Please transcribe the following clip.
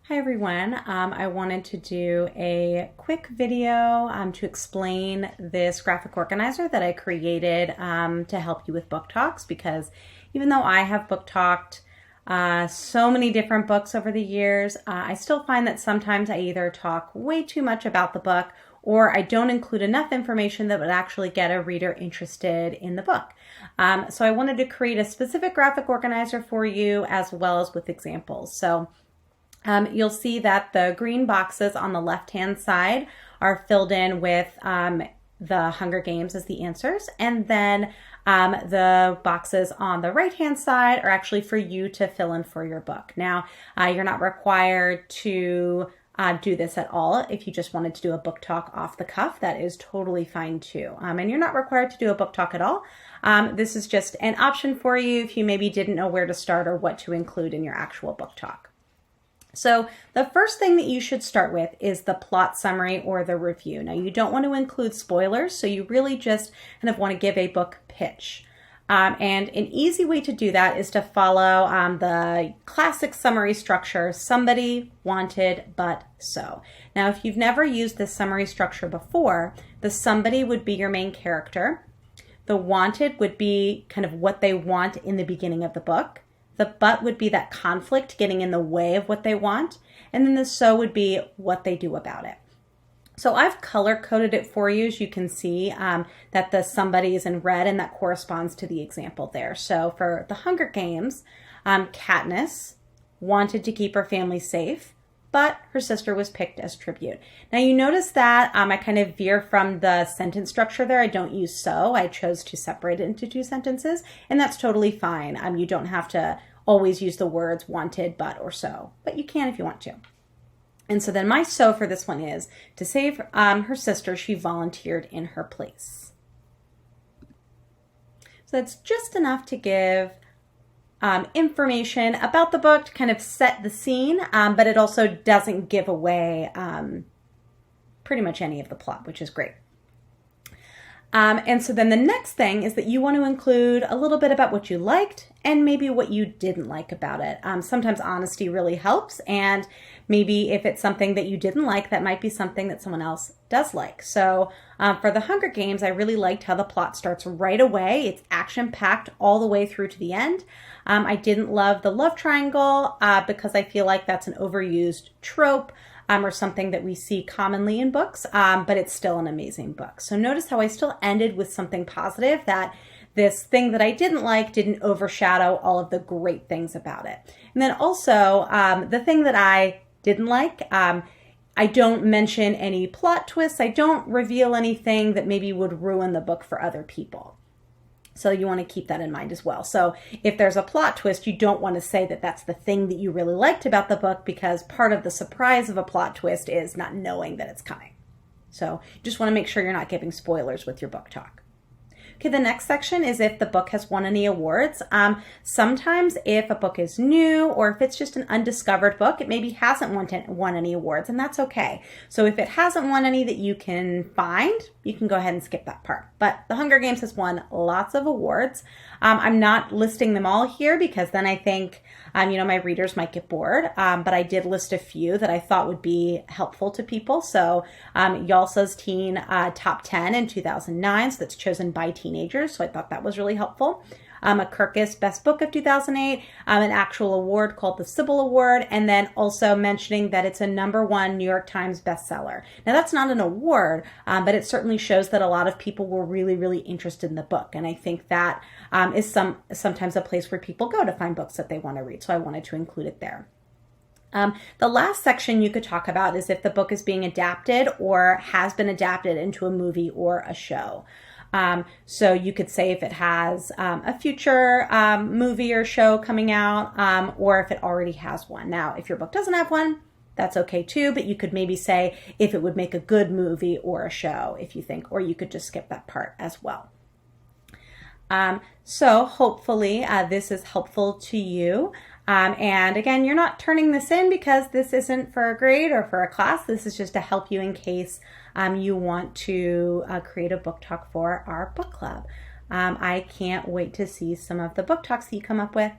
Hi everyone. I wanted to do a quick video to explain this graphic organizer that I created to help you with book talks, because even though I have book talked so many different books over the years, I still find that sometimes I either talk way too much about the book or I don't include enough information that would actually get a reader interested in the book. So I wanted to create a specific graphic organizer for you as well as with examples. So you'll see that the green boxes on the left-hand side are filled in with the Hunger Games as the answers, and then the boxes on the right-hand side are actually for you to fill in for your book. Now, you're not required to do this at all. If you just wanted to do a book talk off the cuff, that is totally fine too. And you're not required to do a book talk at all. This is just an option for you if you maybe didn't know where to start or what to include in your actual book talk. So the first thing that you should start with is the plot summary or the review. Now, you don't want to include spoilers, so you really just kind of want to give a book pitch. And an easy way to do that is to follow the classic summary structure, somebody, wanted, but so. Now, if you've never used this summary structure before, the somebody would be your main character. The wanted would be kind of what they want in the beginning of the book. The but would be that conflict getting in the way of what they want. And then the so would be what they do about it. So I've color coded it for you, as you can see that the somebody is in red, and that corresponds to the example there. So for the Hunger Games, Katniss wanted to keep her family safe, but her sister was picked as tribute. Now you notice that I kind of veer from the sentence structure there. I don't use so. I chose to separate it into two sentences, and that's totally fine. You don't have to always use the words wanted, but, or so, but you can if you want to. And so then my so for this one is, to save her sister, she volunteered in her place. So that's just enough to give information about the book to kind of set the scene, but it also doesn't give away pretty much any of the plot, which is great. And so then the next thing is that you want to include a little bit about what you liked and maybe what you didn't like about it. Sometimes honesty really helps, and maybe if it's something that you didn't like, that might be something that someone else does like. So for the Hunger Games, I really liked how the plot starts right away. It's action-packed all the way through to the end. I didn't love the love triangle because I feel like that's an overused trope. Or something that we see commonly in books, but it's still an amazing book. So notice how I still ended with something positive, that this thing that I didn't like didn't overshadow all of the great things about it. And then also, the thing that I didn't like, I don't mention any plot twists. I don't reveal anything that maybe would ruin the book for other people. So you want to keep that in mind as well. So if there's a plot twist, you don't want to say that that's the thing that you really liked about the book, because part of the surprise of a plot twist is not knowing that it's coming. So you just want to make sure you're not giving spoilers with your book talk. Okay, the next section is if the book has won any awards. Sometimes if a book is new or if it's just an undiscovered book, it maybe hasn't won any awards, and that's okay. So if it hasn't won any that you can find, you can go ahead and skip that part. But the Hunger Games has won lots of awards. I'm not listing them all here because then I think my readers might get bored, but I did list a few that I thought would be helpful to people. So YALSA's Teen Top 10 in 2009, so that's chosen by teenagers, so I thought that was really helpful. A Kirkus Best Book of 2008, an actual award called the Sybil Award, and then also mentioning that it's a #1 New York Times bestseller. Now that's not an award, but it certainly shows that a lot of people were really, really interested in the book, and I think that is sometimes a place where people go to find books that they want to read, so I wanted to include it there. The last section you could talk about is if the book is being adapted or has been adapted into a movie or a show. So you could say if it has a future movie or show coming out, or if it already has one. Now, if your book doesn't have one, that's okay too, but you could maybe say if it would make a good movie or a show, if you think, or you could just skip that part as well. So hopefully this is helpful to you. And again, you're not turning this in because this isn't for a grade or for a class. This is just to help you in case you want to create a book talk for our book club. I can't wait to see some of the book talks that you come up with.